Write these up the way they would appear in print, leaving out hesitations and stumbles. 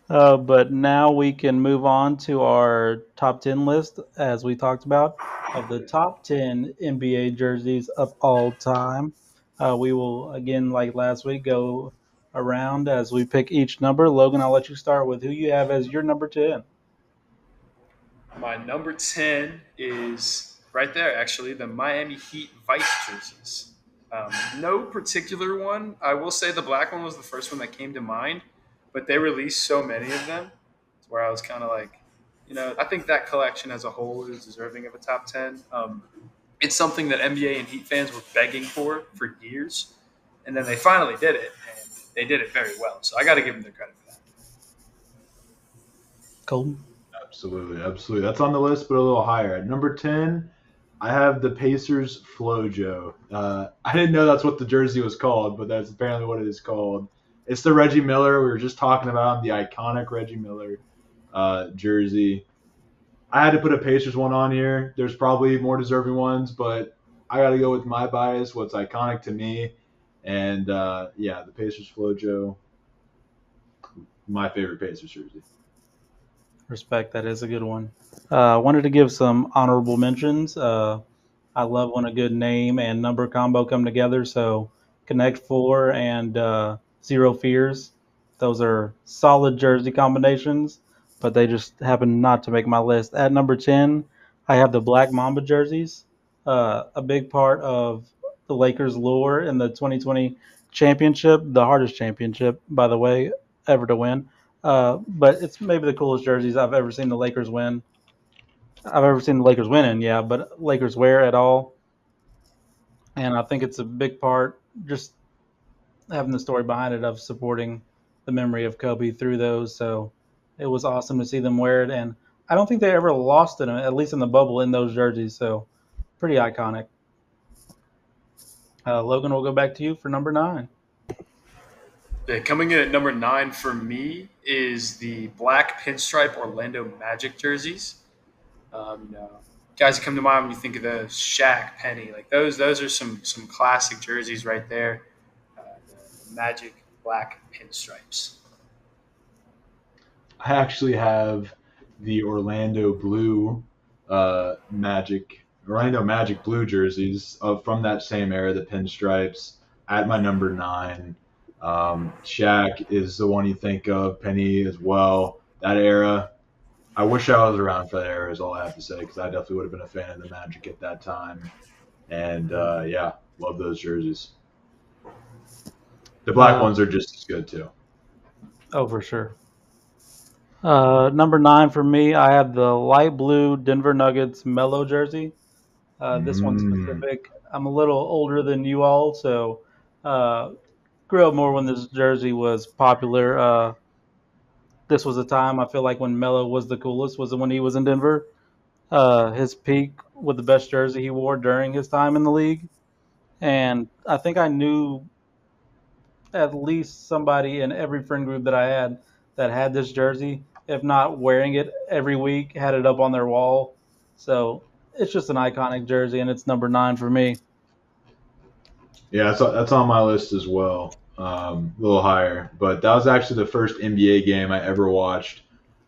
But now we can move on to our top 10 list, as we talked about, of the top 10 NBA jerseys of all time. We will, again, like last week, go around as we pick each number. Logan, I'll let you start with who you have as your number 10. My number 10 is right there, actually, the Miami Heat Vice jerseys. No particular one. I will say the black one was the first one that came to mind, but they released so many of them where I was kind of like, I think that collection as a whole is deserving of a top 10. It's something that NBA and Heat fans were begging for years, and then they finally did it, and they did it very well. So I got to give them their credit for that. Colton? Absolutely, absolutely. That's on the list, but a little higher. At number 10, I have the Pacers Flojo. I didn't know that's what the jersey was called, but that's apparently what it is called. It's the Reggie Miller. We were just talking about him, the iconic Reggie Miller jersey. I had to put a Pacers one on here. There's probably more deserving ones, but I got to go with my bias, what's iconic to me. And yeah, the Pacers Flojo, my favorite Pacers jersey. Respect, that is a good one. I wanted to give some honorable mentions. I love when a good name and number combo come together. So Connect Four and Zero Fears, those are solid jersey combinations, but they just happen not to make my list. At number 10, I have the Black Mamba jerseys. A big part of the Lakers' lore in the 2020 championship, the hardest championship, by the way, ever to win. But it's maybe the coolest jerseys I've ever seen the Lakers win. I've ever seen the Lakers win in, yeah, but Lakers wear at all. And I think it's a big part just having the story behind it of supporting the memory of Kobe through those. So it was awesome to see them wear it. And I don't think they ever lost it, at least in the bubble, in those jerseys. So pretty iconic. Logan, we'll go back to you for number 9. Yeah, coming in at number 9 for me is the black pinstripe Orlando Magic jerseys. Guys that come to mind when you think of the Shaq, Penny, like those are some classic jerseys right there. The Magic black pinstripes. I actually have the Orlando Magic blue jerseys from that same era, the pinstripes, at my number 9. Shaq is the one you think of, Penny as well. That era, I wish I was around for that era, is all I have to say, because I definitely would have been a fan of the Magic at that time. And yeah, love those jerseys. The black Uh, ones are just as good too. oh, for sure. Number 9 for me, I have the light blue Denver Nuggets Mellow jersey. This one Mm. specific. I'm a little older than you all, so uh, grew up more when this jersey was popular. This was a time I feel like when Melo was the coolest. Was when he was in Denver. His peak with the best jersey he wore during his time in the league, and I think I knew at least somebody in every friend group that had this jersey. If not wearing it every week, had it up on their wall. So it's just an iconic jersey, and it's number 9 for me. Yeah, that's on my list as well. A little higher, but that was actually the first NBA game I ever watched.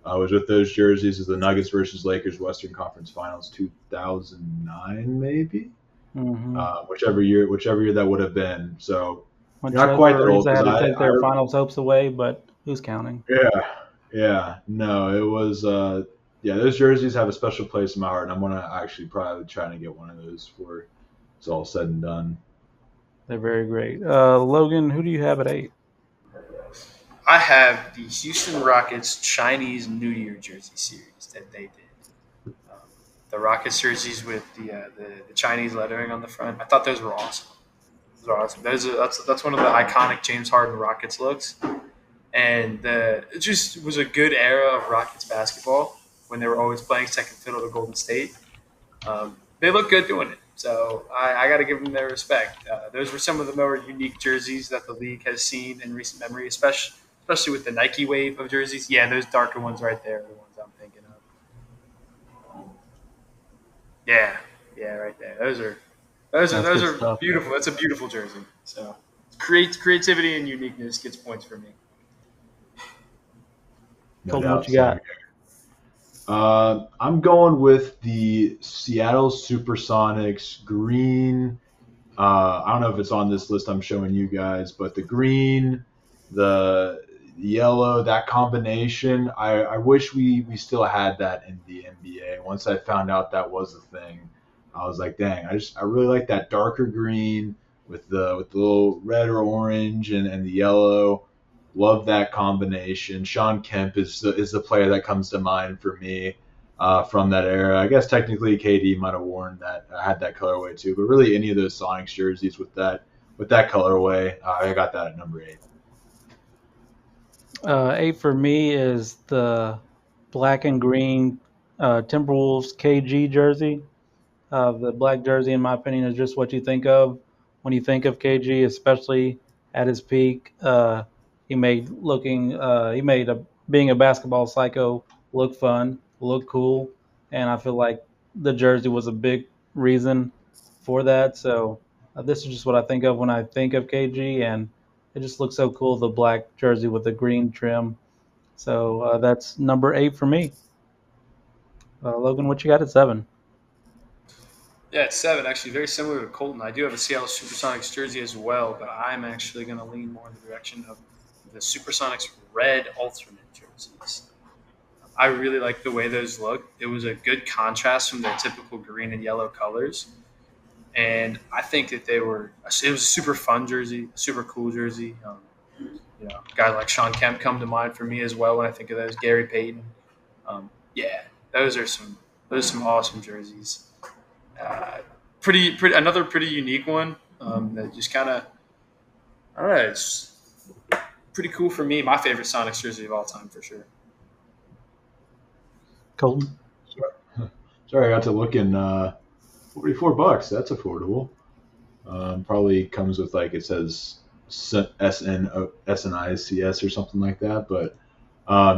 I was with those jerseys as the Nuggets versus Lakers Western Conference Finals 2009, maybe, Hmm. whichever year that would have been. So When you're not quite Trevor that old Ariza because had to I, take I their finals hopes away, but who's counting? yeah, yeah, no, it was yeah, those jerseys have a special place in my heart, and I'm gonna actually probably try to get one of those before it's all said and done. They're very great. Logan, who do you have at 8? I have the Houston Rockets Chinese New Year jersey series that they did. The Rockets jerseys with the Chinese lettering on the front. I thought those were awesome. Those are awesome. That's one of the iconic James Harden Rockets looks, and it just was a good era of Rockets basketball when they were always playing second fiddle to Golden State. They look good doing it, so I got to give them their respect. Those were some of the more unique jerseys that the league has seen in recent memory, especially with the Nike wave of jerseys. Yeah, those darker ones right there are the ones I'm thinking of. Yeah, yeah, right there. That's Those good are stuff. beautiful. That's a beautiful jersey. So creativity and uniqueness gets points for me. No Colton, what doubt. you Same got? here. I'm going with the Seattle Supersonics green. I don't know if it's on this list I'm showing you guys, but the green, the yellow, that combination, I wish we still had that in the NBA. Once I found out that was a thing, I was like, dang, I really like that darker green with the little red or orange and the yellow. Love that combination. Sean Kemp is the player that comes to mind for me from that era. I guess technically KD might have worn that, had that colorway too, but really any of those Sonics jerseys with that colorway, I got that at number 8. 8 for me is the black and green Timberwolves KG jersey. The black jersey, in my opinion, is just what you think of when you think of KG, especially at his peak. He made being a basketball psycho look fun, look cool, and I feel like the jersey was a big reason for that. So this is just what I think of when I think of KG, and it just looks so cool, the black jersey with the green trim. So that's number 8 for me. Logan, what you got at 7? Yeah, it's 7. Actually, very similar to Colton. I do have a Seattle Supersonics jersey as well, but I'm actually going to lean more in the direction of the Supersonics red alternate jerseys. I really like the way those look. It was a good contrast from their typical green and yellow colors. And I think that it was a super fun jersey, a super cool jersey. Guys like Sean Kemp come to mind for me as well when I think of those. Gary Payton. Yeah, those are some awesome jerseys. Uh, pretty another pretty unique one that just kind of I don't know. It's pretty cool for me. My favorite Sonics jersey of all time for sure. Colton? Sorry, I got to look in $44. That's affordable. Probably comes with like it says SNICS or something like that. But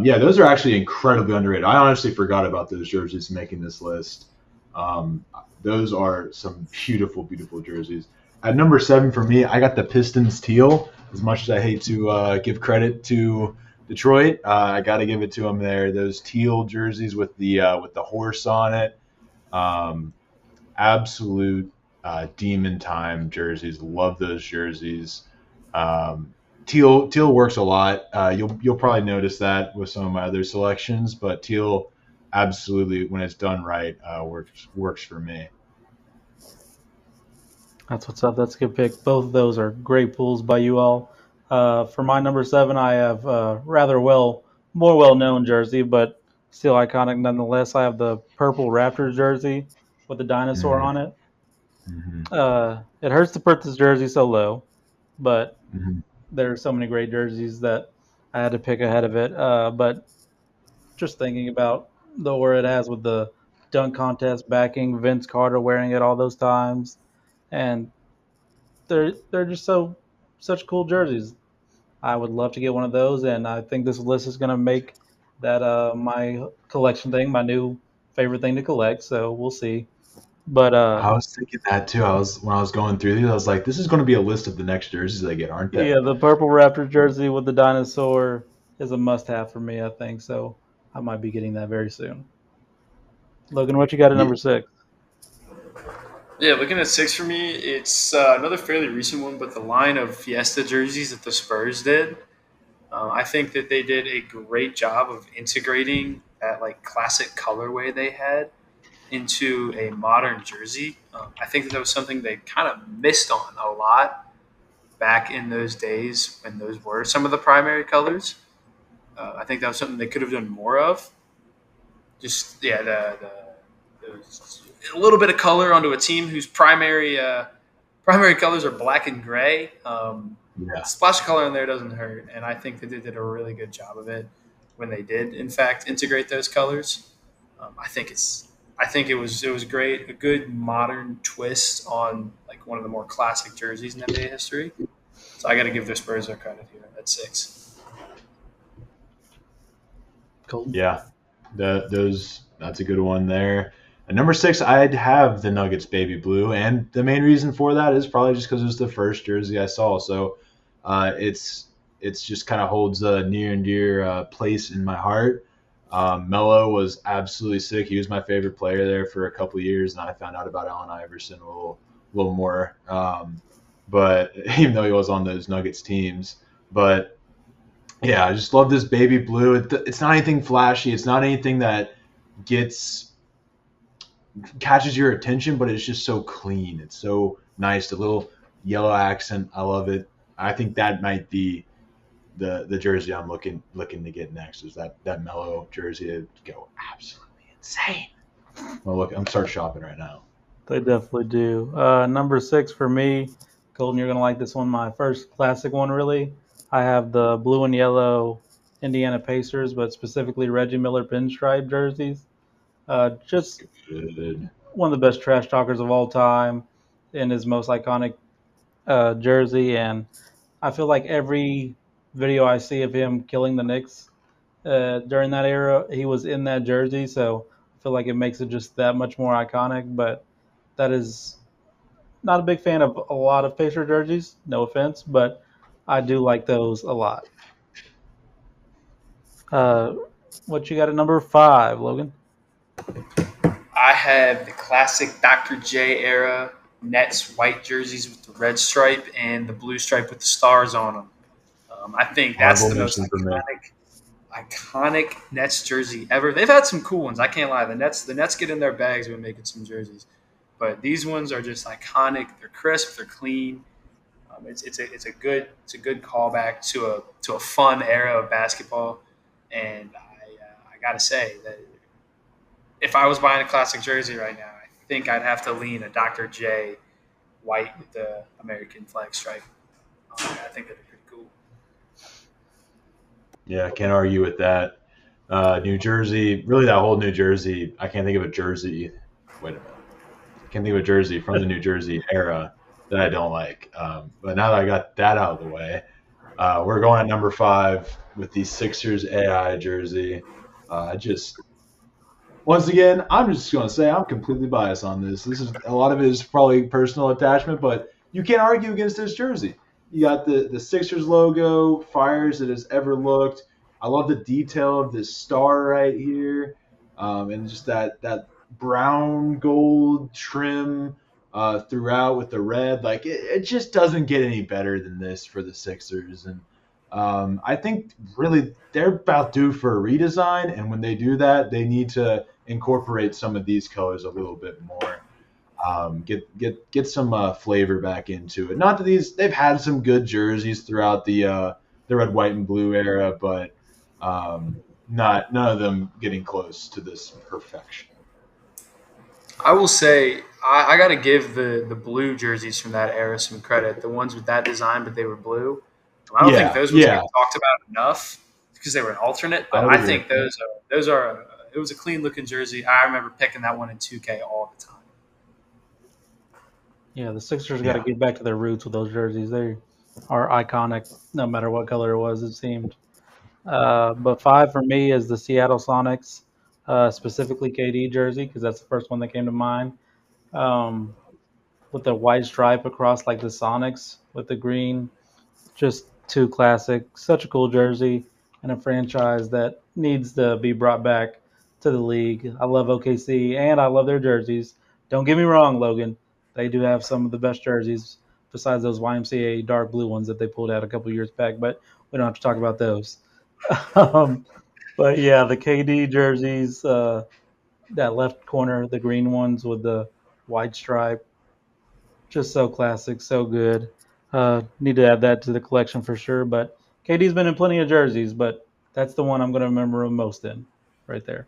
yeah, those are actually incredibly underrated. I honestly forgot about those jerseys making this list. Um, those are some beautiful, beautiful jerseys. At number 7 for me, I got the Pistons teal. As much as I hate to give credit to Detroit, I got to give it to them there. Those teal jerseys with the horse on it, um, absolute demon time jerseys. Love those jerseys. Teal works a lot. You'll probably notice that with some of my other selections, but teal absolutely, when it's done right, works for me. That's what's up. That's a good pick. Both of those are great pulls by you all. For my number 7, I have more well known jersey, but still iconic nonetheless. I have the purple Raptors jersey with the dinosaur Mm-hmm. on it. Mm-hmm. It hurts to put this jersey so low, but Mm-hmm. there are so many great jerseys that I had to pick ahead of it. But just thinking about the aura it has with the dunk contest backing, Vince Carter wearing it all those times, and they're just such cool jerseys. I would love to get one of those, and I think this list is going to make that my collection thing, my new favorite thing to collect. So we'll see. But I was thinking that too. When I was going through these, I was like, this is going to be a list of the next jerseys I get, aren't they? yeah, the purple Raptor jersey with the dinosaur is a must-have for me. I think so. I might be getting that very soon. Logan, what you got at Yeah. number 6? Yeah, looking at 6 for me, it's another fairly recent one, but the line of Fiesta jerseys that the Spurs did. I think that they did a great job of integrating that like classic colorway they had into a modern jersey. I think that was something they kind of missed on a lot back in those days when those were some of the primary colors. I think that was something they could have done more of. Just yeah, a little bit of color onto a team whose primary colors are black and gray. Yeah. Splash of color in there doesn't hurt, and I think that they did a really good job of it when they did, in fact, integrate those colors. I think it was great, a good modern twist on like one of the more classic jerseys in NBA history. So I got to give the Spurs their credit here at 6. Colton? Yeah. That's a good one there. At number 6, I'd have the Nuggets baby blue, and the main reason for that is probably just because it was the first jersey I saw. So it's it's just kind of holds a near and dear place in my heart. Melo was absolutely sick. He was my favorite player there for a couple of years, and I found out about Allen Iverson a little more. But even though he was on those Nuggets teams, but yeah, I just love this baby blue. It's not anything flashy. It's not anything that gets catches your attention, but it's just so clean. It's so nice. The little yellow accent, I love it. I think that might be the jersey I'm looking to get next. Is that Melo jersey to go absolutely insane. Well, look, I'm start shopping right now. They definitely do. Number 6 for me, Golden, you're going to like this one. My first classic one, really. I have the blue and yellow Indiana Pacers, but specifically Reggie Miller pinstripe jerseys. Just Good. one of the best trash talkers of all time in his most iconic jersey. And I feel like every video I see of him killing the Knicks during that era, he was in that jersey. So I feel like it makes it just that much more iconic. But that is not a big fan of a lot of Pacer jerseys, no offense, but I do like those a lot. Uh, what you got at number 5, Logan? I have the classic Dr. J era Nets white jerseys with the red stripe and the blue stripe with the stars on them. I think that's the most iconic Nets jersey ever. They've had some cool ones. I can't lie. The Nets get in their bags when making some jerseys, but these ones are just iconic. They're crisp. They're clean. It's a good callback to a fun era of basketball, and I gotta say that if I was buying a classic jersey right now, I think I'd have to lean a Dr. J white with the American flag stripe. I think that'd be pretty cool. Yeah, I can't argue with that. New Jersey, really that whole New Jersey. I can't think of a jersey. Wait a minute. I can't think of a jersey from the New Jersey era that I don't like. But now that I got that out of the way, we're going at number 5 with the Sixers AI jersey. Once again, I'm just going to say I'm completely biased on this. This is a lot of it is probably personal attachment, but you can't argue against this jersey. You got the Sixers logo, fire as it has ever looked. I love the detail of this star right here, and just that brown gold trim throughout with the red. Like it just doesn't get any better than this for the Sixers, and I think really they're about due for a redesign, and when they do that, they need to incorporate some of these colors a little bit more. Get some flavor back into it. Not that they've had some good jerseys throughout the red, white, and blue era, but none of them getting close to this perfection. I will say I got to give the blue jerseys from that era some credit. The ones with that design, but they were blue. I don't think those ones get talked about enough because they were an alternate. But I think those are it was a clean looking jersey. I remember picking that one in 2K all the time. Yeah, the Sixers got to get back to their roots with those jerseys. They are iconic, no matter what color it was. It seemed. But 5 for me is the Seattle Sonics, specifically KD jersey, because that's the first one that came to mind. Um, with the white stripe across like the Sonics with the green, just too classic. Such a cool jersey and a franchise that needs to be brought back to the league. I love OKC and I love their jerseys. Don't get me wrong, Logan. They do have some of the best jerseys besides those YMCA dark blue ones that they pulled out a couple years back, but we don't have to talk about those. um, but yeah, the KD jerseys, that left corner, the green ones with the white stripe, just so classic, so good. Need to add that to the collection for sure. But KD's been in plenty of jerseys, but that's the one I'm going to remember him most in, right there.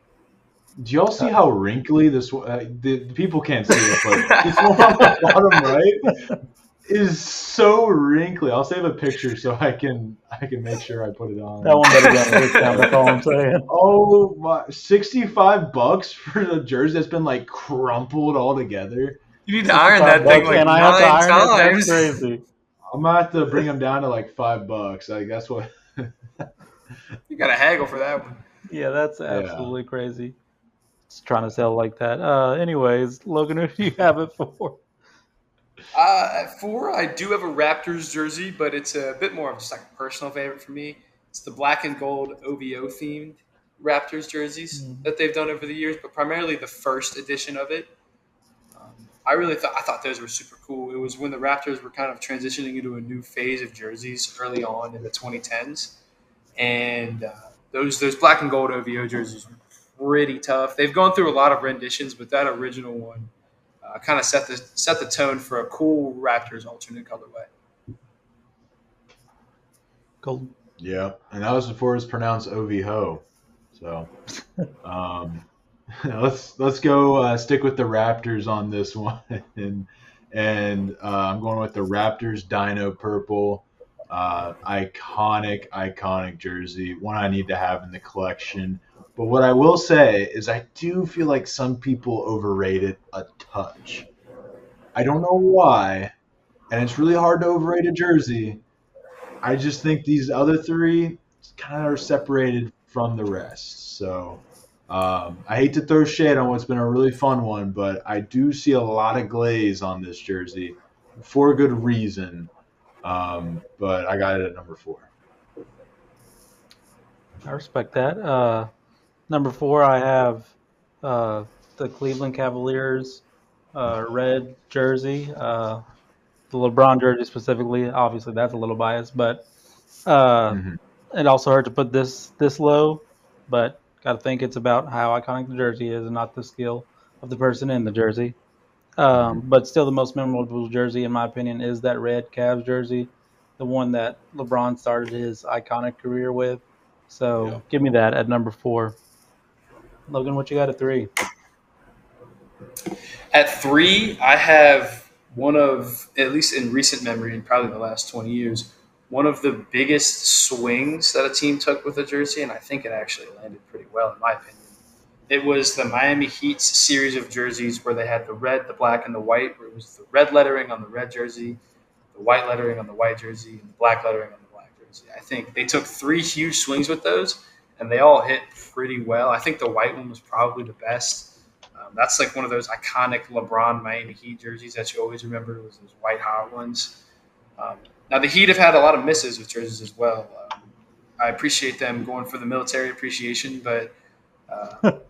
Do y'all see how wrinkly this? The people can't see it, but this one on the bottom right is so wrinkly. I'll save a picture so I can make sure I put it on. That one better be on a discount. That's all I'm saying. Oh my! $65 for the jersey that's been like crumpled all together. You need to iron that thing like and I 9 have to iron times. It. That's crazy. I'm gonna have to bring them down to like $5. Like that's what. You got to haggle for that one. Yeah, that's absolutely crazy. It's trying to sell like that. Anyways, Logan, who do you have it for? At 4, I do have a Raptors jersey, but it's a bit more of just like a personal favorite for me. It's the black and gold OVO themed Raptors jerseys Mm. that they've done over the years, but primarily the first edition of it. I thought those were super cool. It was when the Raptors were kind of transitioning into a new phase of jerseys early on in the 2010s, and those black and gold OVO jerseys were pretty tough. They've gone through a lot of renditions, but that original one kind of set the tone for a cool Raptors alternate colorway. Cool. Yeah, and that was before it was pronounced OVO. So um, let's go stick with the Raptors on this one, and I'm going with the Raptors Dino Purple, iconic jersey, one I need to have in the collection. But what I will say is I do feel like some people overrate it a touch. I don't know why, and it's really hard to overrate a jersey. I just think these other three kind of are separated from the rest. So I hate to throw shade on what's been a really fun one, but I do see a lot of glaze on this jersey for good reason. But I got it at number 4. I respect that. Number 4, I have uh, the Cleveland Cavaliers red jersey. The LeBron jersey specifically. Obviously, that's a little biased, but uh, Mm-hmm. it also hurt to put this low. But got to think it's about how iconic the jersey is and not the skill of the person in the jersey. Mm-hmm. But still, the most memorable jersey, in my opinion, is that red Cavs jersey, the one that LeBron started his iconic career with. Yeah. So give me that at number 4. Logan, what you got at 3? At 3, I have one of, at least in recent memory and probably the last 20 years, one of the biggest swings that a team took with a jersey, and I think it actually landed pretty well, in my opinion. It was the Miami Heat's series of jerseys where they had the red, the black, and the white, where it was the red lettering on the red jersey, the white lettering on the white jersey, and the black lettering on the black jersey. I think they took 3 huge swings with those, and they all hit pretty well. I think the white one was probably the best. That's like one of those iconic LeBron Miami Heat jerseys that you always remember. Was those white hot ones. Now the Heat have had a lot of misses with jerseys as well. I appreciate them going for the military appreciation, but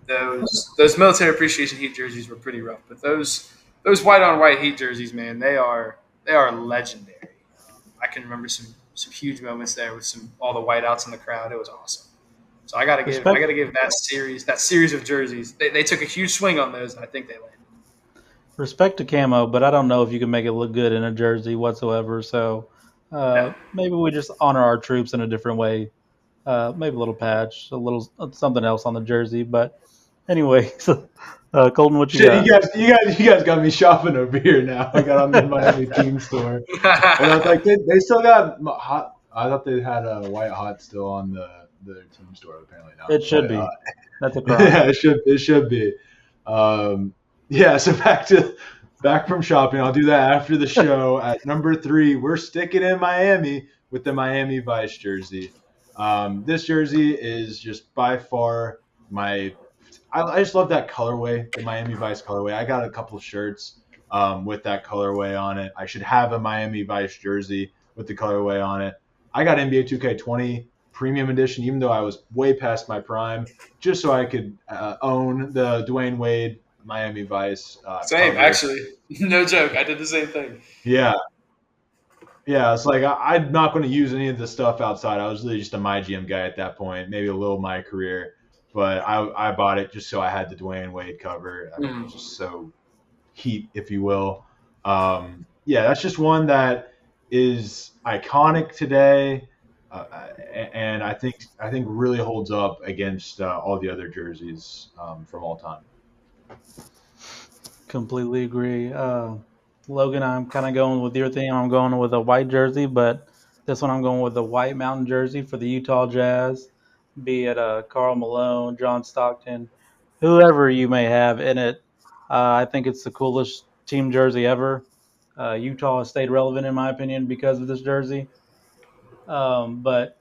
those military appreciation Heat jerseys were pretty rough. But those white on white Heat jerseys, man, they are legendary. I can remember some huge moments there with all the whiteouts in the crowd. It was awesome. So I Respect gotta give that series of jerseys. They took a huge swing on those, and I think they landed. respect to camo, but I don't know if you can make it look good in a jersey whatsoever. So No, maybe we just honor our troops in a different way. Maybe a little patch, a little something else on the jersey. But anyway, Colton, what you Shit, got? you guys got me shopping over here now. I got on the Miami team store, and I was like, they still got hot. I thought they had a white hot still on the team store. Apparently not. It should But be. That's a crime. yeah, it should be. Yeah, so back from shopping. I'll do that after the show. At number 3, we're sticking in Miami with the Miami Vice jersey. This jersey is just by far my. I just love that colorway, the Miami Vice colorway. I got a couple of shirts with that colorway on it. I should have a Miami Vice jersey with the colorway on it. I got NBA 2K20 Premium Edition, even though I was way past my prime, just so I could own the Dwayne Wade Miami Vice same cover. actually. No joke. I did the same thing. Yeah, yeah. It's like I'm not going to use any of the stuff outside. I was really just a My GM guy at that point, maybe a little my career, but I bought it just so I had the Dwayne Wade cover. I mean, it was just so heat, if you will. Yeah, that's just one that is iconic today, uh, and I think really holds up against all the other jerseys from all time. Completely agree. Logan, I'm kind of going with your thing. I'm going with a white jersey, but this one I'm going with a white mountain jersey for the Utah Jazz, be it Karl Malone, John Stockton, whoever you may have in it. I think it's the coolest team jersey ever. Utah has stayed relevant, in my opinion, because of this jersey. But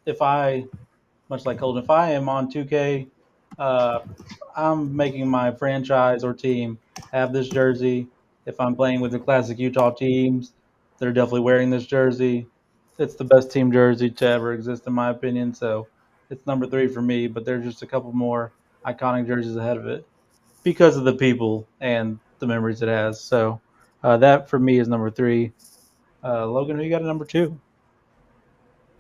much like Colton, if I am on 2K, uh, I'm making my franchise or team have this jersey. If I'm playing with the classic Utah teams, they're definitely wearing this jersey. It's the best team jersey to ever exist, in my opinion. So it's number three for me. But there's just a couple more iconic jerseys ahead of it because of the people and the memories it has. So that for me is number three. Logan, who you got at number two?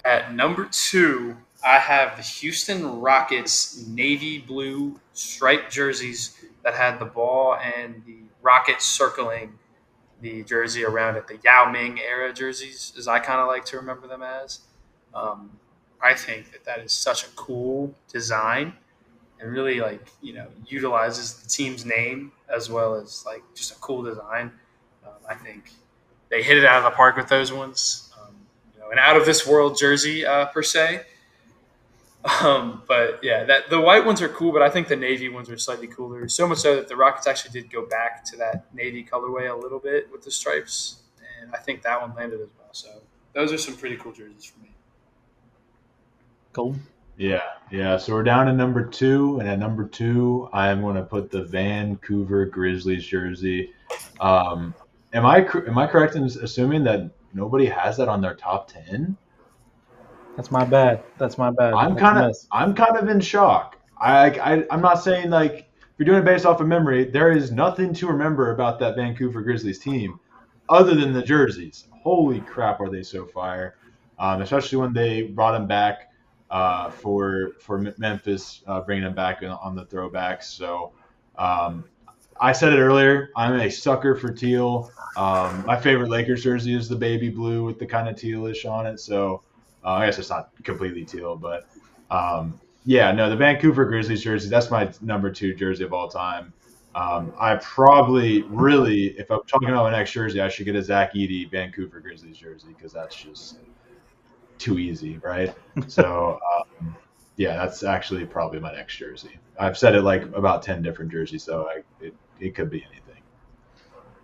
At number two, I have the Houston Rockets navy blue striped jerseys that had the ball and the rockets circling the jersey around it. The Yao Ming era jerseys, as I kind of like to remember them as. Um, I think that is such a cool design and really utilizes the team's name as well as like just a cool design. I think they hit it out of the park with those ones. An out of this world jersey per se. But yeah, that the white ones are cool, but I think the navy ones are slightly cooler. So much so that the Rockets actually did go back to that navy colorway a little bit with the stripes, and I think that one landed as well. So those are some pretty cool jerseys for me. Cool. Yeah. So we're down to number two, and at number two, I am going to put the Vancouver Grizzlies jersey. Am I correct in assuming that nobody has that on their top 10? That's my bad. That's my bad. I'm That's a kind of miss. I'm kind of in shock. I'm not saying like if you're doing it based off of memory, there is nothing to remember about that Vancouver Grizzlies team other than the jerseys. Holy crap, are they so fire? Especially when they brought him back for Memphis, bringing him back on the throwbacks. So I said it earlier. I'm a sucker for teal. My favorite Lakers jersey is the baby blue with the kind of tealish on it. So I guess it's not completely teal, but yeah, no, the Vancouver Grizzlies jersey, that's my number two jersey of all time. I probably really, if I'm talking about my next jersey, I should get a Zach Edey Vancouver Grizzlies jersey because that's just too easy, right? So yeah, that's actually probably my next jersey. I've said it like about 10 different jerseys, so it could be anything.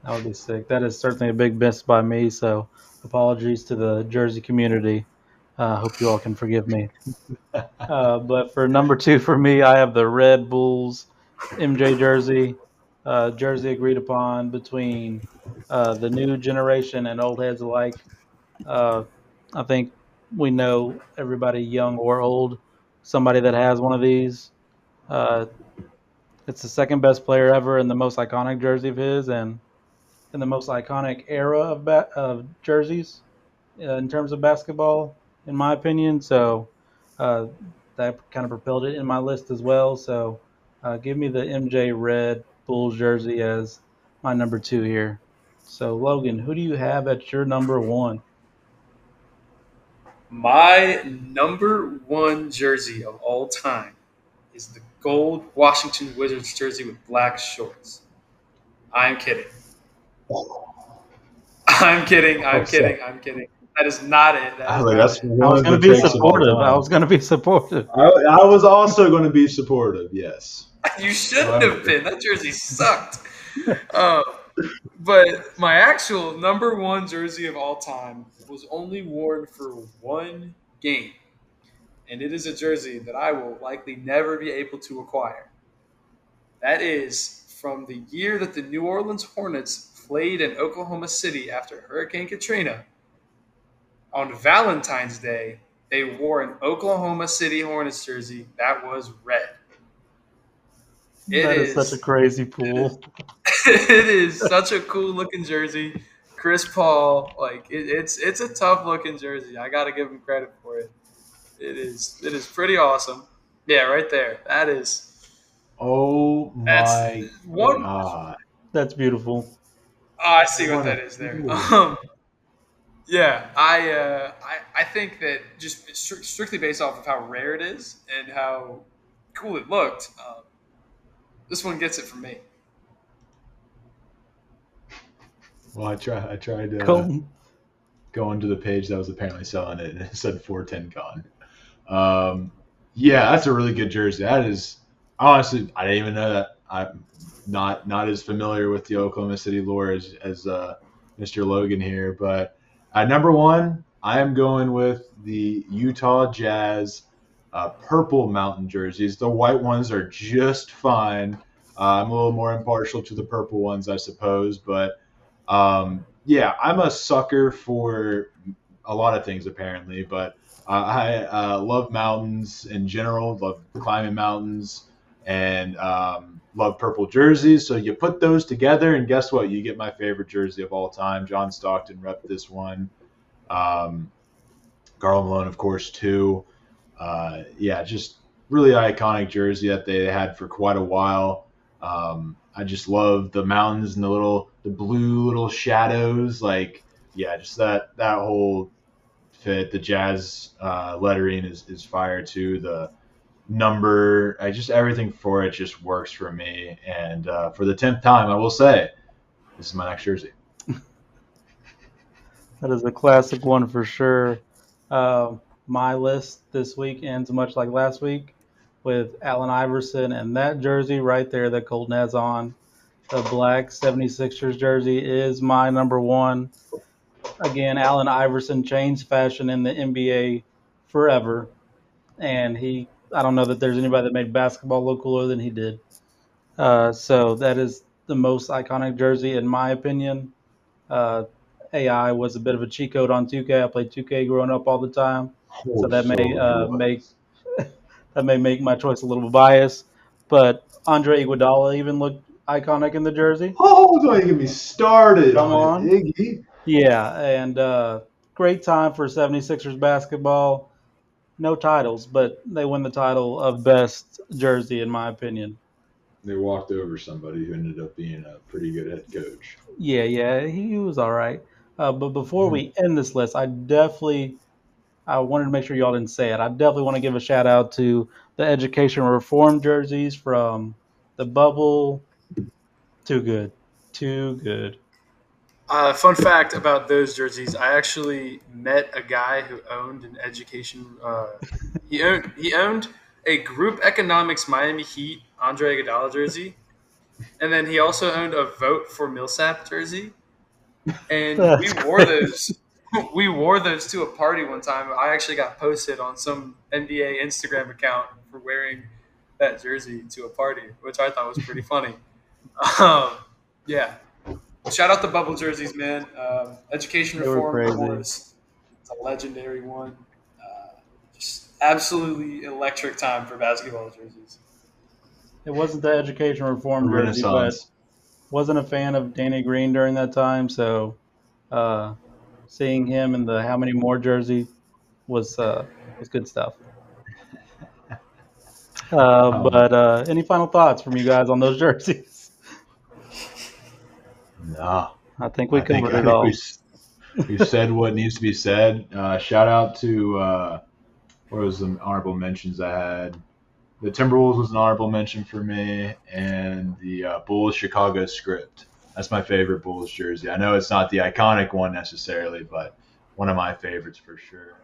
That would be sick. That is certainly a big miss by me. So apologies to the Jersey community. Hope you all can forgive me. But for number two for me, I have the Red Bulls MJ jersey. Jersey agreed upon between the new generation and old heads alike. Uh, I think we know everybody, young or old, somebody that has one of these. Uh, it's the second best player ever and the most iconic jersey of his, and in the most iconic era of jerseys in terms of basketball, in my opinion. So uh, that kind of propelled it in my list as well. So give me the MJ Red Bulls jersey as my number two here. So Logan, who do you have at your number one? My number one jersey of all time is the gold Washington Wizards jersey with black shorts. I'm kidding. I'm kidding. I'm kidding. I'm kidding. That is not it. That is not That's it. I one was of going the to be takes of all supportive. I time. was going to be supportive. I was also going to be supportive, yes. You shouldn't have been. That jersey sucked. Uh, but my actual number one jersey of all time was only worn for one game. And it is a jersey that I will likely never be able to acquire. That is from the year that the New Orleans Hornets played in Oklahoma City after Hurricane Katrina. On Valentine's Day, they wore an Oklahoma City Hornets jersey that was red. That is such a crazy pool. It is such a cool looking jersey. Chris Paul, it's a tough looking jersey. I got to give him credit for it. It is pretty awesome. Yeah, right there. Oh That's my one. God. That's beautiful. Oh, I see what that is there. Yeah, I think that just strictly based off of how rare it is and how cool it looked, this one gets it from me. Well, I tried Cool. going to the page that was apparently selling it, and it said 410 con. Yeah, that's a really good jersey. That is honestly, I didn't even know that. I'm not as familiar with the Oklahoma City lore as Mr. Logan here, but at number one, I am going with the Utah Jazz purple mountain jerseys. The white ones are just fine. I'm a little more impartial to the purple ones, I suppose, but Yeah, I'm a sucker for a lot of things apparently, but I love mountains in general. Love climbing mountains and love purple jerseys. So you put those together, and guess what? You get my favorite jersey of all time. John Stockton repped this one. Um, Karl Malone, of course, too. Yeah, just really iconic jersey that they had for quite a while. I just love the mountains and the blue little shadows. Like, yeah, just that whole fit. The Jazz lettering is fire too. The number, I just everything for it just works for me. And for the 10th time, I will say, this is my next jersey. That is a classic one for sure. My list this week ends much like last week with Allen Iverson and that jersey right there that Colton has on. The black 76ers jersey is my number one. Again, Allen Iverson changed fashion in the NBA forever. And I don't know that there's anybody that made basketball look cooler than he did. So that is the most iconic jersey in my opinion. Uh, AI was a bit of a cheat code on 2K. I played 2K growing up all the time, so Oh, so he was. that may make my choice a little biased. But Andre Iguodala even looked iconic in the jersey. Oh, don't even get me started Come on on, Iggy. yeah, and great time for 76ers basketball. No titles, but they win the title of best jersey in my opinion. They walked over somebody who ended up being a pretty good head coach. Yeah, yeah, he was all right. But before Mhm. we end this list, I wanted to make sure y'all didn't say it. I definitely want to give a shout out to the education reform jerseys from the bubble. Too good. Too good. Fun fact about those jerseys: I actually met a guy who owned an education. He owned a Group Economics Miami Heat Andre Iguodala jersey, and then he also owned a Vote for Millsap jersey. And we That's wore great. those. We wore those to a party one time. I actually got posted on some NBA Instagram account for wearing that jersey to a party, which I thought was pretty funny. Um, yeah, shout out the bubble jerseys, man. Education They were reform, of crazy. course, it's a legendary one. Just absolutely electric time for basketball jerseys. It wasn't the education A reform jersey, but renaissance. wasn't a fan of Danny Green during that time. So uh, seeing him in the how many more jersey was good stuff. Um, But any final thoughts from you guys on those jerseys? no, I think we I think covered I it think all. we've said what needs to be said. Shout out to what was the honorable mentions I had? The Timberwolves was an honorable mention for me, and the Bulls Chicago script. That's my favorite Bulls jersey. I know it's not the iconic one necessarily, but one of my favorites for sure.